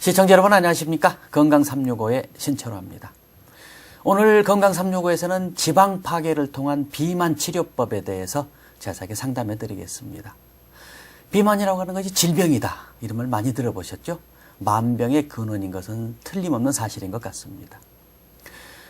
시청자 여러분 안녕하십니까? 건강365의 신철호입니다. 오늘 건강365에서는 지방 파괴를 통한 비만 치료법에 대해서 자세하게 상담해 드리겠습니다. 비만이라고 하는 것이 질병이다. 이름을 많이 들어보셨죠? 만병의 근원인 것은 틀림없는 사실인 것 같습니다.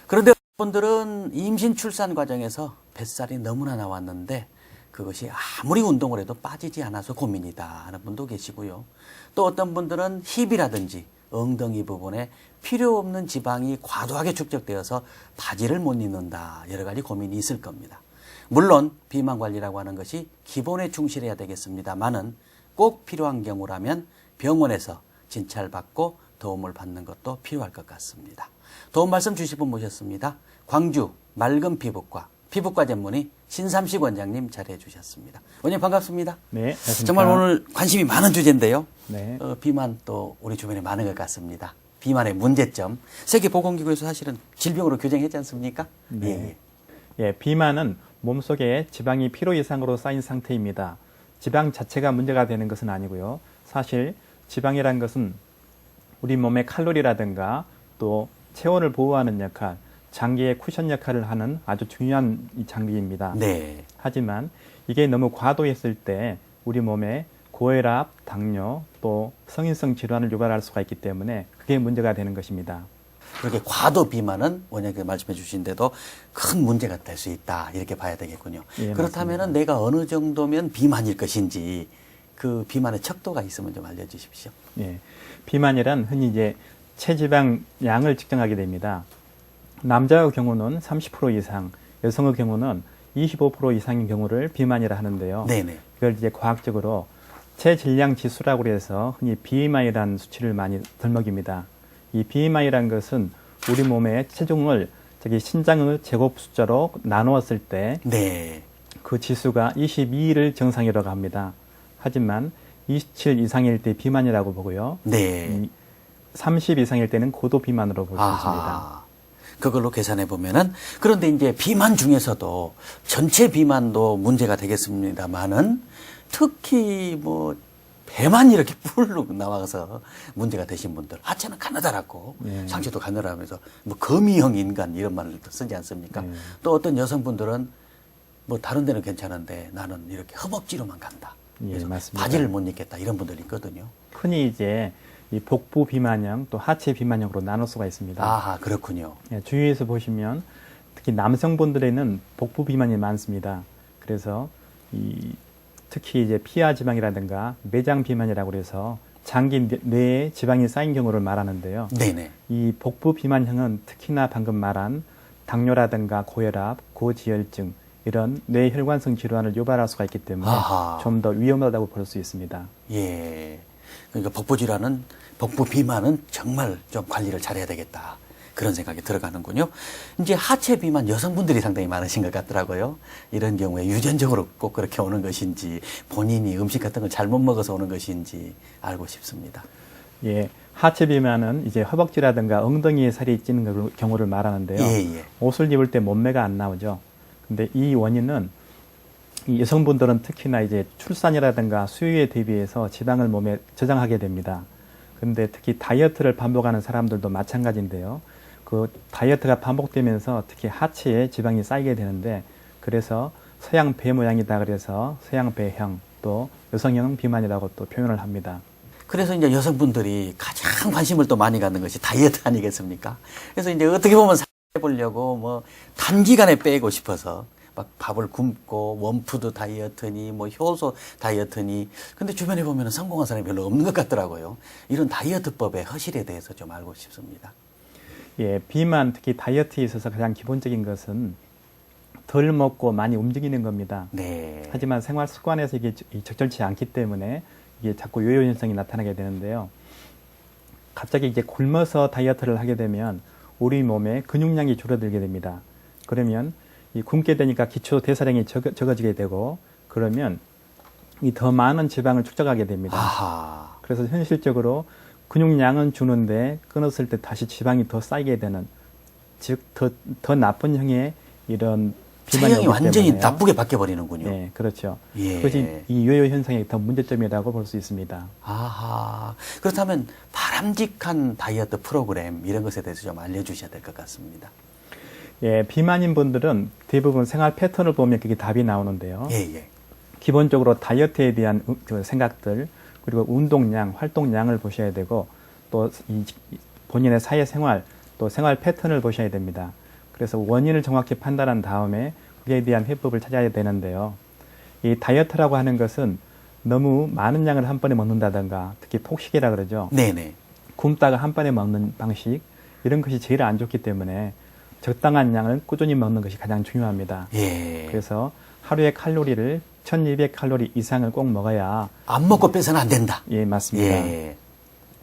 그런데 여러분들은 임신 출산 과정에서 뱃살이 너무나 나왔는데 그것이 아무리 운동을 해도 빠지지 않아서 고민이다 하는 분도 계시고요. 또 어떤 분들은 힙이라든지 엉덩이 부분에 필요 없는 지방이 과도하게 축적되어서 바지를 못 입는다. 여러 가지 고민이 있을 겁니다. 물론 비만 관리라고 하는 것이 기본에 충실해야 되겠습니다만은 꼭 필요한 경우라면 병원에서 진찰받고 도움을 받는 것도 필요할 것 같습니다. 도움 말씀 주실 분 모셨습니다. 광주 맑은 피부과 전문의 신삼식 원장님 자리해 주셨습니다. 원장님 반갑습니다. 네, 안녕하십니까. 정말 오늘 관심이 많은 주제인데요. 네. 비만 또 우리 주변에 많은 것 같습니다. 비만의 문제점. 세계보건기구에서 사실은 질병으로 규정했지 않습니까? 네. 예, 비만은 몸속에 지방이 필요 이상으로 쌓인 상태입니다. 지방 자체가 문제가 되는 것은 아니고요. 사실 지방이란 것은 우리 몸의 칼로리라든가 또 체온을 보호하는 역할, 장기의 쿠션 역할을 하는 아주 중요한 장비입니다. 네. 하지만 이게 너무 과도했을 때 우리 몸에 고혈압, 당뇨, 또 성인성 질환을 유발할 수가 있기 때문에 그게 문제가 되는 것입니다. 그렇게 과도 비만은 원장님께서 말씀해 주신 대로 큰 문제가 될 수 있다. 이렇게 봐야 되겠군요. 예, 그렇다면 내가 어느 정도면 비만일 것인지 그 비만의 척도가 있으면 좀 알려주십시오. 예, 비만이란 흔히 이제 체지방 양을 측정하게 됩니다. 남자의 경우는 30% 이상, 여성의 경우는 25% 이상인 경우를 비만이라 하는데요. 네네. 이걸 이제 과학적으로 체질량 지수라고 해서 흔히 BMI라는 수치를 많이 들먹입니다. 이 BMI라는 것은 우리 몸의 체중을 신장의 제곱 숫자로 나누었을 때 그 지수가 22를 정상이라고 합니다. 하지만 27 이상일 때 비만이라고 보고요. 30 이상일 때는 고도 비만으로 볼 수 있습니다. 그걸로 계산해 보면은 그런데 이제 비만 중에서도 전체 비만도 문제가 되겠습니다만은 특히 뭐 배만 이렇게 뿔로 나와서 문제가 되신 분들 하체는 가느다랗고 상체도 가느다라면서 뭐 거미형 인간 이런 말을 쓰지 않습니까? 또 어떤 여성분들은 뭐 다른 데는 괜찮은데 나는 이렇게 허벅지로만 간다. 그래서 바지를 못 입겠다 이런 분들이 있거든요. 흔히 이제 이 복부 비만형 또 하체 비만형으로 나눌 수가 있습니다. 아, 그렇군요. 예, 주위에서 보시면 특히 남성분들에는 복부 비만이 많습니다. 그래서 특히 이제 피하 지방이라든가 매장 비만이라고 해서 장기 뇌에 지방이 쌓인 경우를 말하는데요. 네네. 이 복부 비만형은 특히나 방금 말한 당뇨라든가 고혈압, 고지혈증 이런 뇌혈관성 질환을 유발할 수가 있기 때문에 좀 더 위험하다고 볼 수 있습니다. 예. 그러니까 복부 비만은 정말 좀 관리를 잘해야 되겠다. 그런 생각이 들어가는군요. 이제 하체 비만 여성분들이 상당히 많으신 것 같더라고요. 이런 경우에 유전적으로 꼭 그렇게 오는 것인지 본인이 음식 같은 걸 잘못 먹어서 오는 것인지 알고 싶습니다. 예. 하체 비만은 이제 허벅지라든가 엉덩이에 살이 찌는 경우를 말하는데요. 옷을 입을 때 몸매가 안 나오죠. 근데 이 원인은 이 여성분들은 특히나 이제 출산이라든가 수유에 대비해서 지방을 몸에 저장하게 됩니다. 근데 특히 다이어트를 반복하는 사람들도 마찬가지인데요. 그 다이어트가 반복되면서 특히 하체에 지방이 쌓이게 되는데 그래서 서양 배 모양이다 그래서 서양 배형 또 여성형 비만이라고 또 표현을 합니다. 그래서 이제 여성분들이 가장 관심을 또 많이 갖는 것이 다이어트 아니겠습니까? 그래서 이제 어떻게 보면 해보려고 뭐 단기간에 빼고 싶어서 막 밥을 굶고 원푸드 다이어트니 뭐 효소 다이어트니 근데 주변에 보면 성공한 사람이 별로 없는 것 같더라고요. 이런 다이어트법의 허실에 대해서 좀 알고 싶습니다. 예, 비만 특히 다이어트에 있어서 가장 기본적인 것은 덜 먹고 많이 움직이는 겁니다. 하지만 생활 습관에서 이게 적절치 않기 때문에 이게 자꾸 요요 현상이 나타나게 되는데요. 갑자기 이제 굶어서 다이어트를 하게 되면 우리 몸에 근육량이 줄어들게 됩니다. 그러면 이 굶게 되니까 기초 대사량이 적어지게 되고 그러면 이 더 많은 지방을 축적하게 됩니다. 그래서 현실적으로 근육량은 주는데 끊었을 때 다시 지방이 더 쌓이게 되는 즉 더 나쁜 형의 이런 체형이 완전히 나쁘게 바뀌어버리는군요. 네, 그렇죠. 예. 그것이 이 요요 현상의 더 문제점이라고 볼 수 있습니다. 아하. 그렇다면 바람직한 다이어트 프로그램 이런 것에 대해서 좀 알려주셔야 될 것 같습니다. 예, 비만인 분들은 대부분 생활 패턴을 보면 그게 답이 나오는데요. 예, 예. 기본적으로 다이어트에 대한 그 생각들, 그리고 운동량, 활동량을 보셔야 되고, 또 본인의 사회생활, 또 생활 패턴을 보셔야 됩니다. 그래서 원인을 정확히 판단한 다음에 그에 대한 해법을 찾아야 되는데요. 이 다이어트라고 하는 것은 너무 많은 양을 한 번에 먹는다든가, 특히 폭식이라 그러죠. 네네. 굶다가 한 번에 먹는 방식, 이런 것이 제일 안 좋기 때문에 적당한 양을 꾸준히 먹는 것이 가장 중요합니다. 예. 그래서 하루에 칼로리를 1200칼로리 이상을 꼭 먹어야. 안 먹고 빼서는 안 된다. 예, 맞습니다. 예.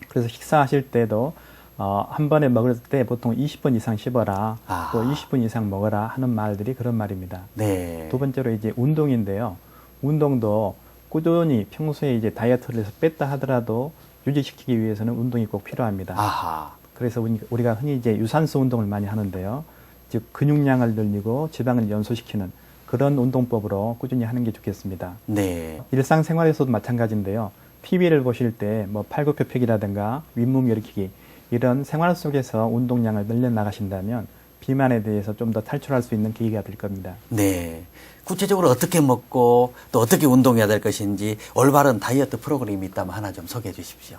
그래서 식사하실 때도 한 번에 먹을 때 보통 20분 이상 씹어라, 또 20분 이상 먹어라 하는 말들이 그런 말입니다. 네. 두 번째로 이제 운동인데요. 운동도 꾸준히 평소에 이제 다이어트를 해서 뺐다 하더라도 유지시키기 위해서는 운동이 꼭 필요합니다. 아하. 그래서 우리가 흔히 이제 유산소 운동을 많이 하는데요. 즉 근육량을 늘리고 지방을 연소시키는 그런 운동법으로 꾸준히 하는 게 좋겠습니다. 네. 일상생활에서도 마찬가지인데요. TV를 보실 때 뭐 팔굽혀펴기라든가 윗몸 일으키기 이런 생활 속에서 운동량을 늘려나가신다면 비만에 대해서 좀 더 탈출할 수 있는 계기가 될 겁니다. 네. 구체적으로 어떻게 먹고 또 어떻게 운동해야 될 것인지 올바른 다이어트 프로그램이 있다면 하나 좀 소개해 주십시오.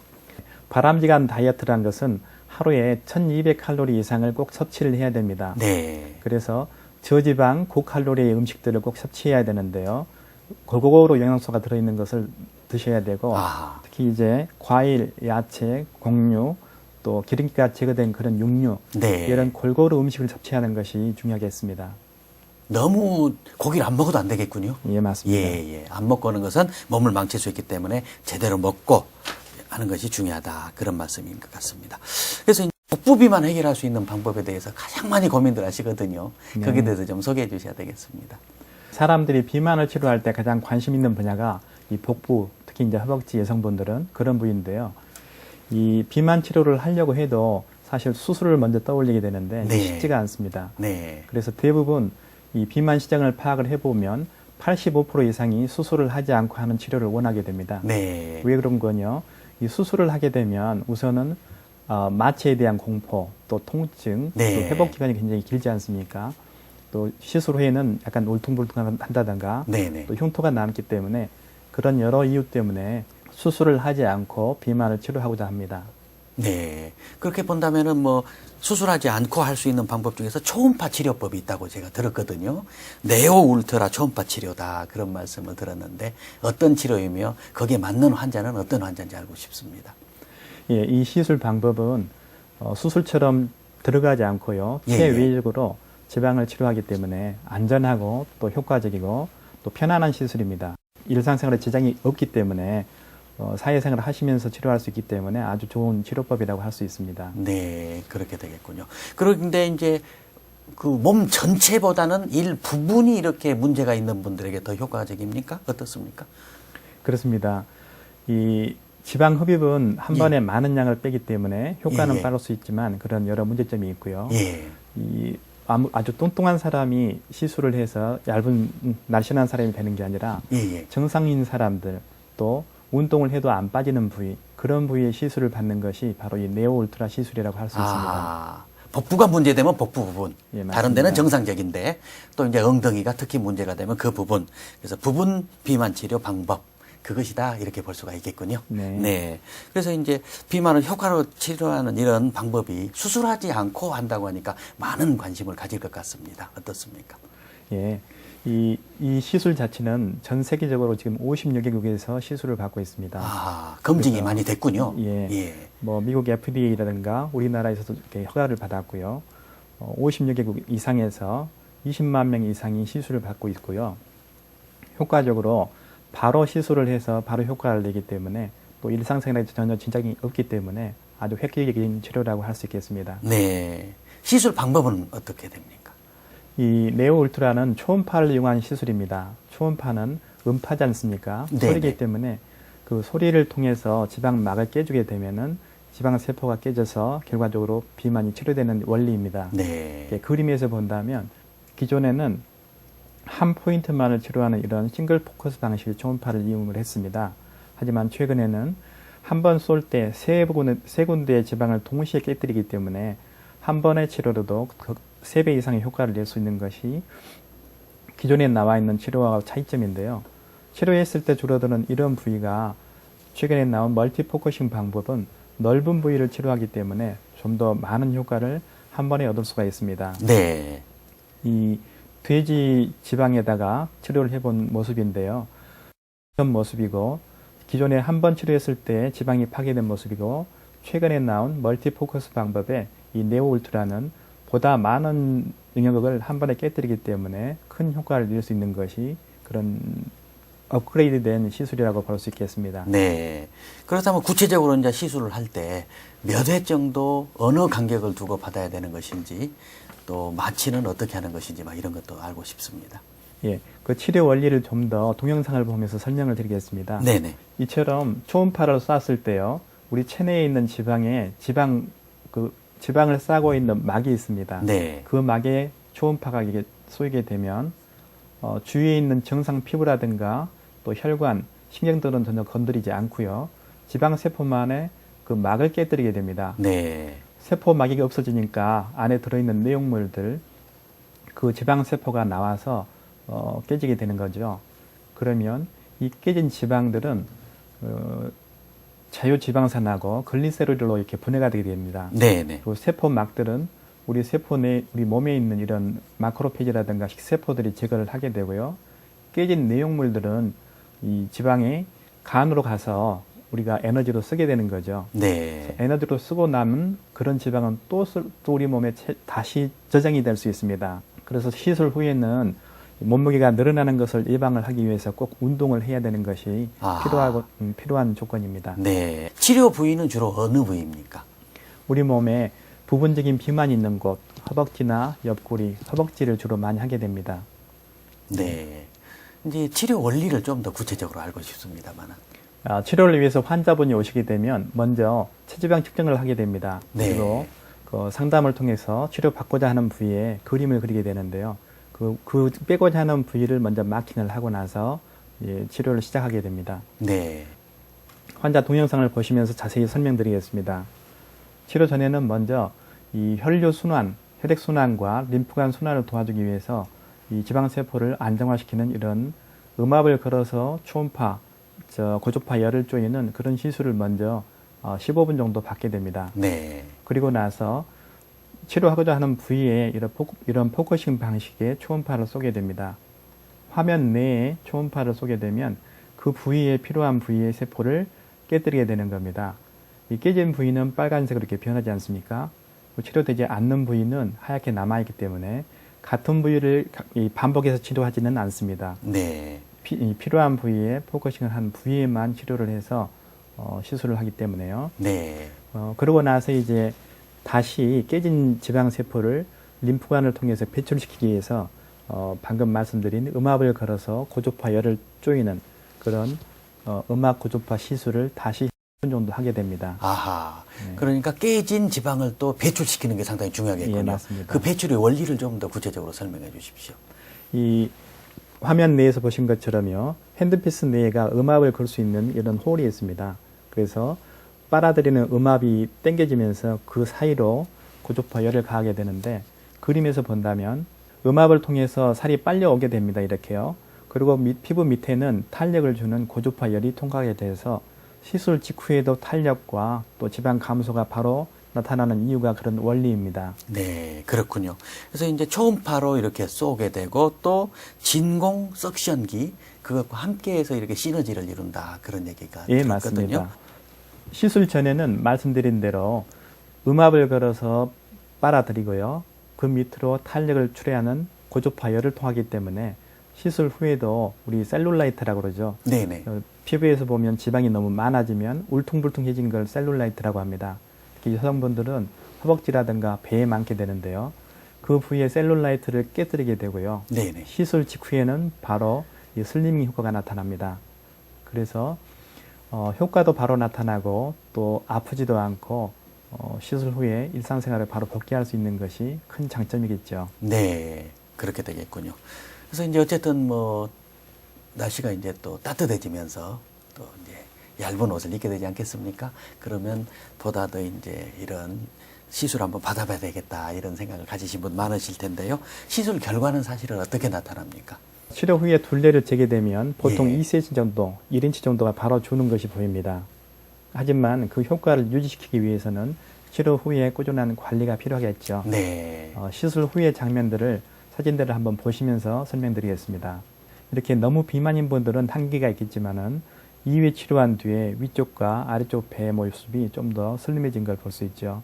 바람직한 다이어트라는 것은 하루에 1200칼로리 이상을 꼭 섭취를 해야 됩니다. 네. 그래서 저지방, 고칼로리의 음식들을 꼭 섭취해야 되는데요. 골고루 영양소가 들어있는 것을 드셔야 되고, 특히 이제 과일, 야채, 곡류, 또 기름기가 제거된 그런 육류, 네. 이런 골고루 음식을 섭취하는 것이 중요하겠습니다. 너무 고기를 안 먹어도 안 되겠군요. 예, 맞습니다. 예, 예. 안 먹고 하는 것은 몸을 망칠 수 있기 때문에 제대로 먹고 하는 것이 중요하다. 그런 말씀인 것 같습니다. 그래서 복부 비만 해결할 수 있는 방법에 대해서 가장 많이 고민들 하시거든요. 네. 거기에 대해서 좀 소개해 주셔야 되겠습니다. 사람들이 비만을 치료할 때 가장 관심 있는 분야가 이 복부, 특히 이제 허벅지 여성분들은 그런 부위인데요. 이 비만 치료를 하려고 해도 사실 수술을 먼저 떠올리게 되는데 네. 쉽지가 않습니다. 네. 그래서 대부분 이 비만 시장을 파악을 해보면 85% 이상이 수술을 하지 않고 하는 치료를 원하게 됩니다. 네. 왜 그런 거냐? 이 수술을 하게 되면 우선은 마취에 대한 공포, 또 통증, 네. 또 회복 기간이 굉장히 길지 않습니까? 또 시술 후에는 약간 울퉁불퉁한다든가 네네. 또 흉터가 남기 때문에 그런 여러 이유 때문에 수술을 하지 않고 비만을 치료하고자 합니다. 네. 그렇게 본다면은 뭐 수술하지 않고 할 수 있는 방법 중에서 초음파 치료법이 있다고 제가 들었거든요. 네오 울트라 초음파 치료다. 그런 말씀을 들었는데 어떤 치료이며 거기에 맞는 환자는 어떤 환자인지 알고 싶습니다. 예, 이 시술 방법은 수술처럼 들어가지 않고요. 예, 체외적으로 지방을 치료하기 때문에 안전하고 또 효과적이고 또 편안한 시술입니다. 일상생활에 지장이 없기 때문에 사회생활을 하시면서 치료할 수 있기 때문에 아주 좋은 치료법이라고 할 수 있습니다. 네, 그렇게 되겠군요. 그런데 이제 그 몸 전체보다는 일부분이 이렇게 문제가 있는 분들에게 더 효과적입니까? 어떻습니까? 그렇습니다. 이 지방 흡입은 한 번에 많은 양을 빼기 때문에 효과는 빠를 수 있지만 그런 여러 문제점이 있고요. 이 아주 뚱뚱한 사람이 시술을 해서 얇은 날씬한 사람이 되는 게 아니라 정상인 사람들 또 운동을 해도 안 빠지는 부위, 그런 부위의 시술을 받는 것이 바로 이 네오 울트라 시술이라고 할 수 있습니다. 복부가 문제되면 복부 부분, 예, 다른 데는 정상적인데 또 이제 엉덩이가 특히 문제가 되면 그 부분, 그래서 부분 비만 치료 방법, 그것이다 이렇게 볼 수가 있겠군요. 네. 그래서 이제 비만을 효과로 치료하는 이런 방법이 수술하지 않고 한다고 하니까 많은 관심을 가질 것 같습니다. 어떻습니까? 예. 이 시술 자체는 전 세계적으로 지금 50여 개국에서 시술을 받고 있습니다. 검증이 많이 됐군요. 뭐 미국 FDA라든가 우리나라에서도 이렇게 허가를 받았고요. 50여 개국 이상에서 20만 명 이상이 시술을 받고 있고요. 효과적으로 바로 시술을 해서 바로 효과를 내기 때문에 또 일상생활에 전혀 진작이 없기 때문에 아주 획기적인 치료라고 할 수 있겠습니다. 네. 시술 방법은 어떻게 됩니까? 이 네오 울트라는 초음파를 이용한 시술입니다. 초음파는 음파지 않습니까? 소리이기 때문에 그 소리를 통해서 지방막을 깨주게 되면은 지방세포가 깨져서 결과적으로 비만이 치료되는 원리입니다. 그림에서 본다면 기존에는 한 포인트만을 치료하는 이런 싱글 포커스 방식의 초음파를 이용을 했습니다. 하지만 최근에는 한 번 쏠 때 세 군데의 지방을 동시에 깨뜨리기 때문에 한 번의 치료로도 3배 이상의 효과를 낼 수 있는 것이 기존에 나와 있는 치료와 차이점인데요. 치료했을 때 줄어드는 이런 부위가 최근에 나온 멀티포커싱 방법은 넓은 부위를 치료하기 때문에 좀 더 많은 효과를 한 번에 얻을 수가 있습니다. 네. 이 돼지 지방에다가 치료를 해본 모습인데요. 이런 모습이고 기존에 한 번 치료했을 때 지방이 파괴된 모습이고 최근에 나온 멀티포커스 방법의 이 네오울트라는 보다 많은 영역을 한 번에 깨뜨리기 때문에 큰 효과를 낼 수 있는 것이 그런 업그레이드된 시술이라고 볼 수 있겠습니다. 네. 그렇다면 구체적으로 이제 시술을 할 때 몇 회 정도 어느 간격을 두고 받아야 되는 것인지 또 마취는 어떻게 하는 것인지 막 이런 것도 알고 싶습니다. 예, 그 치료 원리를 좀 더 동영상을 보면서 설명을 드리겠습니다. 네네. 이처럼 초음파를 쐈을 때요, 우리 체내에 있는 지방을 싸고 있는 막이 있습니다. 네. 그 막에 초음파가 이게 쏘이게 되면 주위에 있는 정상 피부라든가 또 혈관, 신경들은 전혀 건드리지 않고요. 지방 세포만의 그 막을 깨뜨리게 됩니다. 네. 세포 막이 없어지니까 안에 들어있는 내용물들, 그 지방 세포가 나와서 깨지게 되는 거죠. 그러면 이 깨진 지방들은 자유지방산하고 글리세롤로 이렇게 분해가 되게 됩니다. 네네. 그리고 세포막들은 우리 몸에 있는 이런 마크로페이지라든가 식세포들이 제거를 하게 되고요. 깨진 내용물들은 이 지방이 간으로 가서 우리가 에너지로 쓰게 되는 거죠. 네. 에너지로 쓰고 남은 그런 지방은 또 우리 몸에 다시 저장이 될 수 있습니다. 그래서 시술 후에는 몸무게가 늘어나는 것을 예방을 하기 위해서 꼭 운동을 해야 되는 것이 필요한 조건입니다. 네. 치료 부위는 주로 어느 부위입니까? 우리 몸에 부분적인 비만이 있는 곳, 허벅지나 옆구리, 허벅지를 주로 많이 하게 됩니다. 네. 이제 치료 원리를 좀 더 구체적으로 알고 싶습니다만. 치료를 위해서 환자분이 오시게 되면 먼저 체지방 측정을 하게 됩니다. 네. 그리고 그 상담을 통해서 치료받고자 하는 부위에 그림을 그리게 되는데요. 그 빼고자 하는 부위를 먼저 마킹을 하고 나서 치료를 시작하게 됩니다. 네. 환자 동영상을 보시면서 자세히 설명드리겠습니다. 치료 전에는 먼저 이 혈류 순환, 혈액 순환과 림프관 순환을 도와주기 위해서 이 지방세포를 안정화시키는 이런 음압을 걸어서 초음파, 고주파 열을 쪼이는 그런 시술을 먼저 15분 정도 받게 됩니다. 네. 그리고 나서 치료하고자 하는 부위에 이런 포커싱 방식의 초음파를 쏘게 됩니다. 화면 내에 초음파를 쏘게 되면 그 부위에 필요한 부위의 세포를 깨뜨리게 되는 겁니다. 이 깨진 부위는 빨간색으로 이렇게 변하지 않습니까? 치료되지 않는 부위는 하얗게 남아있기 때문에 같은 부위를 반복해서 치료하지는 않습니다. 네. 필요한 부위에 포커싱을 한 부위에만 치료를 해서 시술을 하기 때문에요. 네. 그러고 나서 이제 다시 깨진 지방세포를 림프관을 통해서 배출시키기 위해서 방금 말씀드린 음압을 걸어서 고주파 열을 쪼이는 그런 음압 고주파 시술을 다시 10분 정도 하게 됩니다. 아하. 네. 그러니까 깨진 지방을 또 배출시키는 게 상당히 중요하겠군요. 예, 맞습니다. 그 배출의 원리를 좀 더 구체적으로 설명해 주십시오. 이 화면 내에서 보신 것처럼요. 핸드피스 내가 음압을 걸 수 있는 이런 홀이 있습니다. 그래서 빨아들이는 음압이 당겨지면서 그 사이로 고주파 열을 가하게 되는데 그림에서 본다면 음압을 통해서 살이 빨려오게 됩니다. 이렇게요. 그리고 피부 밑에는 탄력을 주는 고주파 열이 통과하게 돼서 시술 직후에도 탄력과 또 지방 감소가 바로 나타나는 이유가 그런 원리입니다. 네, 그렇군요. 그래서 이제 초음파로 이렇게 쏘게 되고 또 진공 석션기 그것과 함께해서 이렇게 시너지를 이룬다 그런 얘기가 예, 들었거든요. 맞습니다. 시술 전에는 말씀드린 대로 음압을 걸어서 빨아들이고요. 그 밑으로 탄력을 출해하는 고주파 열을 통하기 때문에 시술 후에도 우리 셀룰라이트라고 그러죠. 네네. 피부에서 보면 지방이 너무 많아지면 울퉁불퉁해진 걸 셀룰라이트라고 합니다. 특히 여성분들은 허벅지라든가 배에 많게 되는데요. 그 부위에 셀룰라이트를 깨뜨리게 되고요. 네네. 시술 직후에는 바로 이 슬리밍 효과가 나타납니다. 그래서 효과도 바로 나타나고 또 아프지도 않고 시술 후에 일상생활을 바로 복귀할 수 있는 것이 큰 장점이겠죠. 네, 그렇게 되겠군요. 그래서 이제 어쨌든 뭐 날씨가 이제 또 따뜻해지면서 또 이제 얇은 옷을 입게 되지 않겠습니까? 그러면 보다 더 이제 이런 시술 한번 받아봐야 되겠다 이런 생각을 가지신 분 많으실 텐데요. 시술 결과는 사실은 어떻게 나타납니까? 치료 후에 둘레를 재게 되면 보통 예. 2cm 정도, 1인치 정도가 바로 주는 것이 보입니다. 하지만 그 효과를 유지시키기 위해서는 치료 후에 꾸준한 관리가 필요하겠죠. 네. 시술 후의 장면들을 사진들을 한번 보시면서 설명드리겠습니다. 이렇게 너무 비만인 분들은 한계가 있겠지만은 2회 치료한 뒤에 위쪽과 아래쪽 배 모습이 좀 더 슬림해진 걸 볼 수 있죠.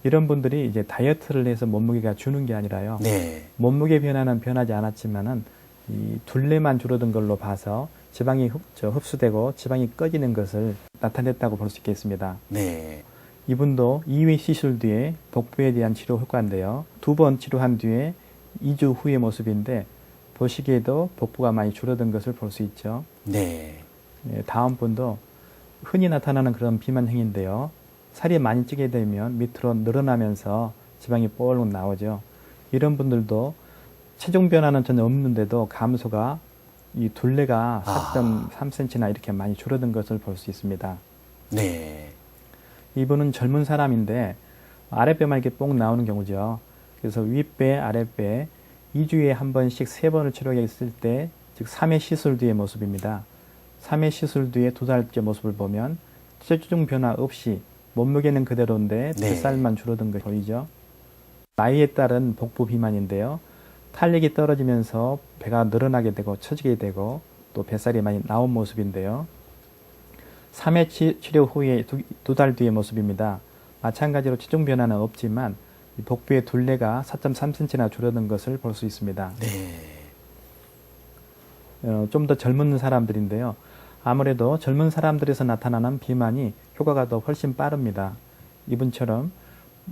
이런 분들이 이제 다이어트를 해서 몸무게가 주는 게 아니라요. 네. 몸무게 변화는 변하지 않았지만은 이 둘레만 줄어든 걸로 봐서 지방이 흡수되고 지방이 꺼지는 것을 나타냈다고 볼 수 있겠습니다. 네. 이분도 2회 시술 뒤에 복부에 대한 치료 효과인데요. 2번 치료한 뒤에 2주 후의 모습인데 보시기에도 복부가 많이 줄어든 것을 볼 수 있죠. 네. 네, 다음 분도 흔히 나타나는 그런 비만 행위인데요. 살이 많이 찌게 되면 밑으로 늘어나면서 지방이 뻘록 나오죠. 이런 분들도 체중 변화는 전혀 없는데도 감소가 이 둘레가 4.3cm나 이렇게 많이 줄어든 것을 볼 수 있습니다. 네. 이분은 젊은 사람인데 아랫배만 이렇게 뽕 나오는 경우죠. 그래서 윗배, 아랫배 2주에 한 번씩 3번을 치료했을 때, 즉 3회 시술 뒤의 모습입니다. 3회 시술 뒤에 2달째 모습을 보면 체중 변화 없이 몸무게는 그대로인데 네. 뱃살만 줄어든 것이 보이죠. 나이에 따른 복부 비만인데요. 탄력이 떨어지면서 배가 늘어나게 되고 처지게 되고 또 뱃살이 많이 나온 모습인데요. 3회 치료 후에 2달 뒤의 모습입니다. 마찬가지로 체중 변화는 없지만 복부의 둘레가 4.3cm나 줄어든 것을 볼 수 있습니다. 네. 좀 더 젊은 사람들인데요. 아무래도 젊은 사람들에서 나타나는 비만이 효과가 더 훨씬 빠릅니다. 이분처럼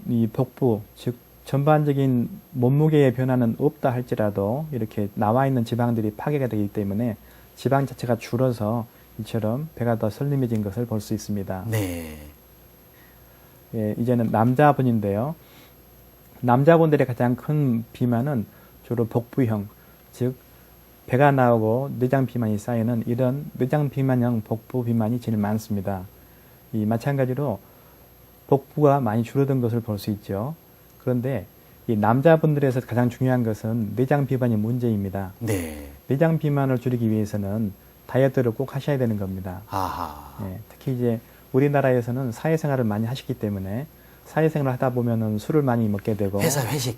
이 복부, 즉 전반적인 몸무게의 변화는 없다 할지라도 이렇게 나와 있는 지방들이 파괴가 되기 때문에 지방 자체가 줄어서 이처럼 배가 더 슬림해진 것을 볼 수 있습니다. 네. 예, 이제는 남자분인데요. 남자분들의 가장 큰 비만은 주로 복부형, 즉 배가 나오고 내장 비만이 쌓이는 이런 내장 비만형 복부 비만이 제일 많습니다. 이 마찬가지로 복부가 많이 줄어든 것을 볼 수 있죠. 그런데 이 남자분들에서 가장 중요한 것은 내장 비만이 문제입니다. 네. 내장 비만을 줄이기 위해서는 다이어트를 꼭 하셔야 되는 겁니다. 아하. 예, 특히 이제 우리나라에서는 사회생활을 많이 하시기 때문에 사회생활을 하다 보면은 술을 많이 먹게 되고 회사 회식.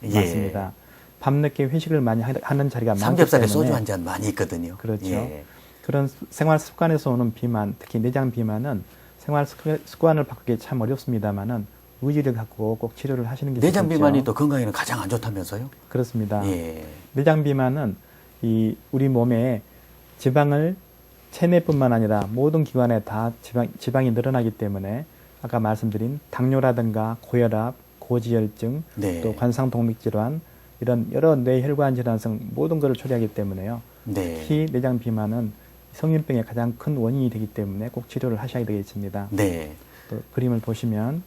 예. 맞습니다. 밤늦게 회식을 많이 하는 자리가 많기 삼겹살에 때문에 소주 한 잔 많이 있거든요. 그렇죠. 예. 그런 생활 습관에서 오는 비만, 특히 내장 비만은 생활 습관을 바꾸기 참 어렵습니다만은 의지를 갖고 꼭 치료를 하시는 게 내장 좋겠죠. 비만이 또 건강에는 가장 안 좋다면서요? 그렇습니다. 예. 내장 비만은 이 우리 몸에 지방을 체내뿐만 아니라 모든 기관에 다 지방이 늘어나기 때문에 아까 말씀드린 당뇨라든가 고혈압, 고지혈증, 네. 또 관상동맥질환 이런 여러 뇌혈관 질환성 모든 것을 초래하기 때문에요. 네. 특히 내장 비만은 성인병의 가장 큰 원인이 되기 때문에 꼭 치료를 하셔야 되겠습니다. 네. 또 그림을 보시면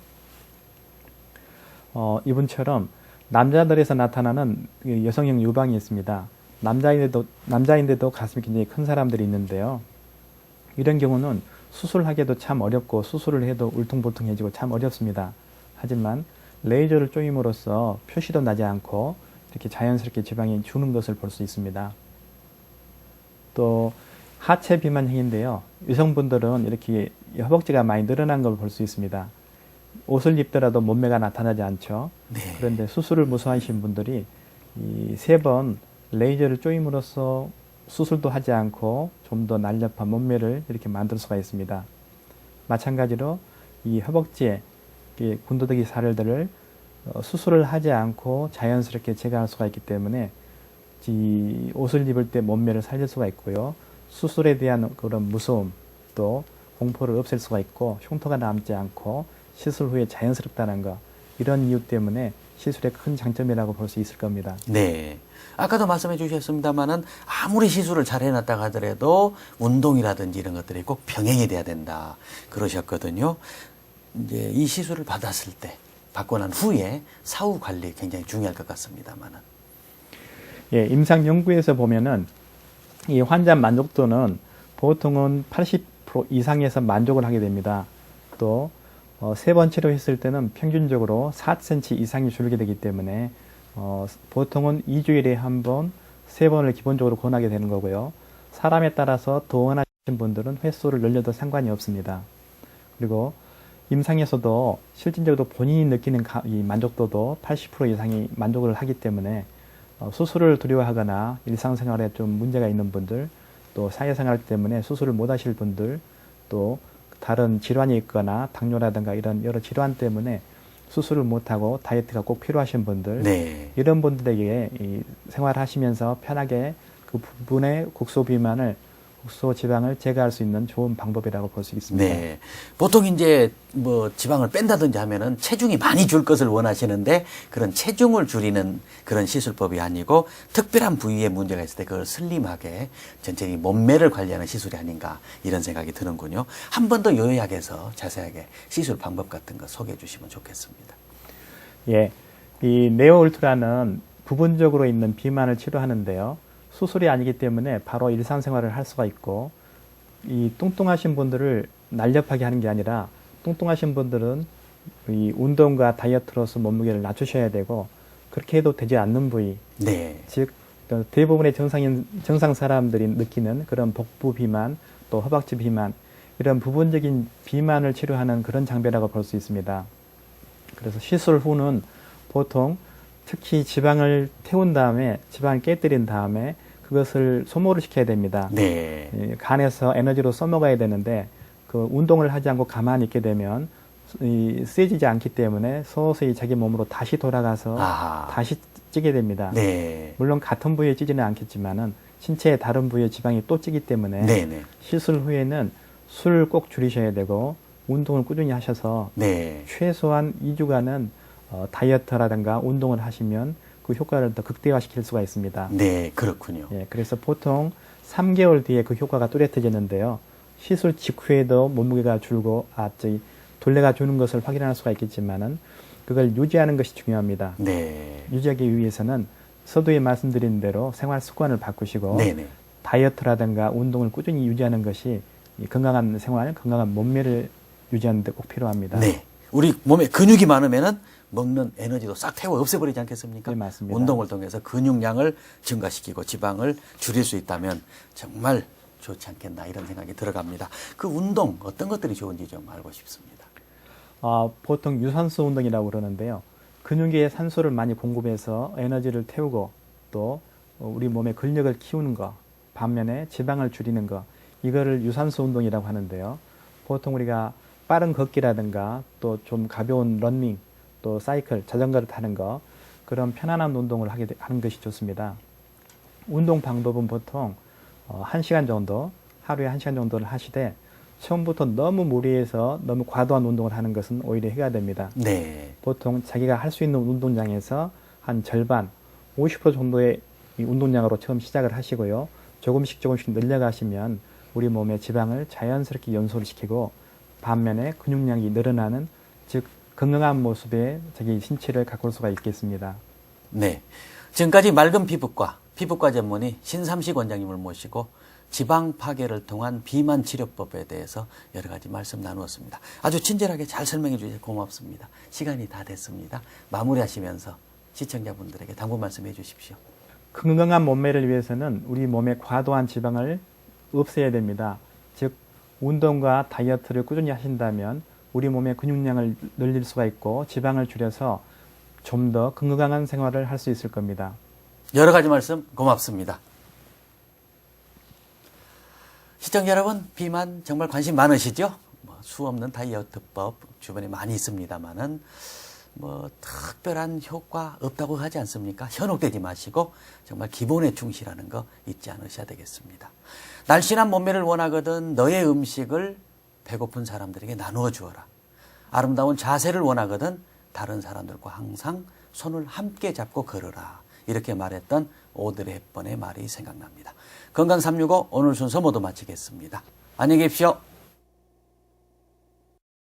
이분처럼 남자들에서 나타나는 여성형 유방이 있습니다. 남자인데도 가슴이 굉장히 큰 사람들이 있는데요. 이런 경우는 수술하기도 참 어렵고 수술을 해도 울퉁불퉁해지고 참 어렵습니다. 하지만 레이저를 쪼임으로써 표시도 나지 않고 이렇게 자연스럽게 지방이 주는 것을 볼 수 있습니다. 또 하체 비만형인데요. 여성분들은 이렇게 허벅지가 많이 늘어난 걸 볼 수 있습니다. 옷을 입더라도 몸매가 나타나지 않죠. 네. 그런데 수술을 무서워하시는 분들이 이 3번 레이저를 쪼임으로써 수술도 하지 않고 좀 더 날렵한 몸매를 이렇게 만들 수가 있습니다. 마찬가지로 이 허벅지에 군더더기 살들을 수술을 하지 않고 자연스럽게 제거할 수가 있기 때문에 이 옷을 입을 때 몸매를 살릴 수가 있고요. 수술에 대한 그런 무서움 또 공포를 없앨 수가 있고 흉터가 남지 않고 시술 후에 자연스럽다는 거 이런 이유 때문에 시술의 큰 장점이라고 볼 수 있을 겁니다. 네. 아까도 말씀해 주셨습니다만은 아무리 시술을 잘 해놨다 하더라도 운동이라든지 이런 것들이 꼭 병행이 돼야 된다 그러셨거든요. 이제 이 시술을 받았을 때, 받고 난 후에 사후 관리 굉장히 중요할 것 같습니다만은. 예, 임상 연구에서 보면은 이 환자 만족도는 보통은 80% 이상에서 만족을 하게 됩니다. 또 3번 치료했을 때는 평균적으로 4cm 이상이 줄게 되기 때문에 보통은 2주일에 한 번, 3번을 기본적으로 권하게 되는 거고요. 사람에 따라서 더 원하시는 분들은 횟수를 늘려도 상관이 없습니다. 그리고 임상에서도 실질적으로 본인이 느끼는 이 만족도도 80% 이상이 만족을 하기 때문에 수술을 두려워하거나 일상생활에 좀 문제가 있는 분들, 또 사회생활 때문에 수술을 못 하실 분들, 또 다른 질환이 있거나 당뇨라든가 이런 여러 질환 때문에 수술을 못하고 다이어트가 꼭 필요하신 분들, 네. 이런 분들에게 이 생활하시면서 편하게 그 부분의 국소 비만을, 국소 지방을 제거할 수 있는 좋은 방법이라고 볼 수 있습니다. 네. 보통 이제 뭐 지방을 뺀다든지 하면은 체중이 많이 줄 것을 원하시는데 그런 체중을 줄이는 그런 시술법이 아니고 특별한 부위에 문제가 있을 때 그걸 슬림하게 전체적인 몸매를 관리하는 시술이 아닌가 이런 생각이 드는군요. 한 번 더 요약해서 자세하게 시술 방법 같은 거 소개해 주시면 좋겠습니다. 예. 이 네오 울트라는 부분적으로 있는 비만을 치료하는데요. 수술이 아니기 때문에 바로 일상생활을 할 수가 있고, 이 뚱뚱하신 분들을 날렵하게 하는 게 아니라 뚱뚱하신 분들은 이 운동과 다이어트로서 몸무게를 낮추셔야 되고, 그렇게 해도 되지 않는 부위, 네. 즉 대부분의 정상 사람들이 느끼는 그런 복부 비만, 또 허벅지 비만, 이런 부분적인 비만을 치료하는 그런 장비라고 볼 수 있습니다. 그래서 시술 후는 보통 특히 지방을 태운 다음에, 지방을 깨뜨린 다음에 그것을 소모를 시켜야 됩니다. 네. 간에서 에너지로 써먹어야 되는데, 그 운동을 하지 않고 가만히 있게 되면 쓰여지지 않기 때문에 서서히 자기 몸으로 다시 돌아가서 다시 찌게 됩니다. 네. 물론 같은 부위에 찌지는 않겠지만은 신체의 다른 부위에 지방이 또 찌기 때문에 네네. 시술 후에는 술을 꼭 줄이셔야 되고 운동을 꾸준히 하셔서 네. 최소한 2주간은 다이어트라든가 운동을 하시면 그 효과를 더 극대화시킬 수가 있습니다. 네, 그렇군요. 예, 그래서 보통 3개월 뒤에 그 효과가 뚜렷해지는데요. 시술 직후에도 몸무게가 줄고 둘레가 주는 것을 확인할 수가 있겠지만은 그걸 유지하는 것이 중요합니다. 네. 유지하기 위해서는 서두에 말씀드린 대로 생활 습관을 바꾸시고 네네. 다이어트라든가 운동을 꾸준히 유지하는 것이 이 건강한 생활, 건강한 몸매를 유지하는 데 꼭 필요합니다. 네. 우리 몸에 근육이 많으면은 먹는 에너지도 싹 태워 없애버리지 않겠습니까? 네, 맞습니다. 운동을 통해서 근육량을 증가시키고 지방을 줄일 수 있다면 정말 좋지 않겠나 이런 생각이 들어갑니다. 그 운동 어떤 것들이 좋은지 좀 알고 싶습니다. 보통 유산소 운동이라고 그러는데요. 근육에 산소를 많이 공급해서 에너지를 태우고 또 우리 몸의 근력을 키우는 거, 반면에 지방을 줄이는 거, 이거를 유산소 운동이라고 하는데요. 보통 우리가 빠른 걷기라든가 또 좀 가벼운 러닝, 또 사이클, 자전거를 타는 거, 그런 편안한 운동을 하는 것이 좋습니다. 운동 방법은 보통 1시간 정도, 하루에 1시간 정도를 하시되 처음부터 너무 무리해서 너무 과도한 운동을 하는 것은 오히려 해가 됩니다. 네. 보통 자기가 할 수 있는 운동량에서 한 절반, 50% 정도의 이 운동량으로 처음 시작을 하시고요. 조금씩 늘려가시면 우리 몸의 지방을 자연스럽게 연소를 시키고 반면에 근육량이 늘어나는, 즉 건강한 모습의 자기 신체를 가꿀 수가 있겠습니다. 네. 지금까지 맑은 피부과 전문의 신삼식 원장님을 모시고 지방 파괴를 통한 비만 치료법에 대해서 여러 가지 말씀 나누었습니다. 아주 친절하게 잘 설명해 주셔서 고맙습니다. 시간이 다 됐습니다. 마무리하시면서 시청자분들에게 당부 말씀해 주십시오. 건강한 몸매를 위해서는 우리 몸의 과도한 지방을 없애야 됩니다. 즉 운동과 다이어트를 꾸준히 하신다면 우리 몸의 근육량을 늘릴 수가 있고 지방을 줄여서 좀 더 건강한 생활을 할 수 있을 겁니다. 여러 가지 말씀 고맙습니다. 시청자 여러분, 비만 정말 관심 많으시죠? 수 없는 다이어트법 주변에 많이 있습니다만은 특별한 효과 없다고 하지 않습니까? 현혹되지 마시고 정말 기본에 충실하는 거 잊지 않으셔야 되겠습니다. 날씬한 몸매를 원하거든 너의 음식을 배고픈 사람들에게 나누어 주어라. 아름다운 자세를 원하거든 다른 사람들과 항상 손을 함께 잡고 걸으라. 이렇게 말했던 오드리 헵번의 말이 생각납니다. 건강 365 오늘 순서 모두 마치겠습니다. 안녕히 계십시오.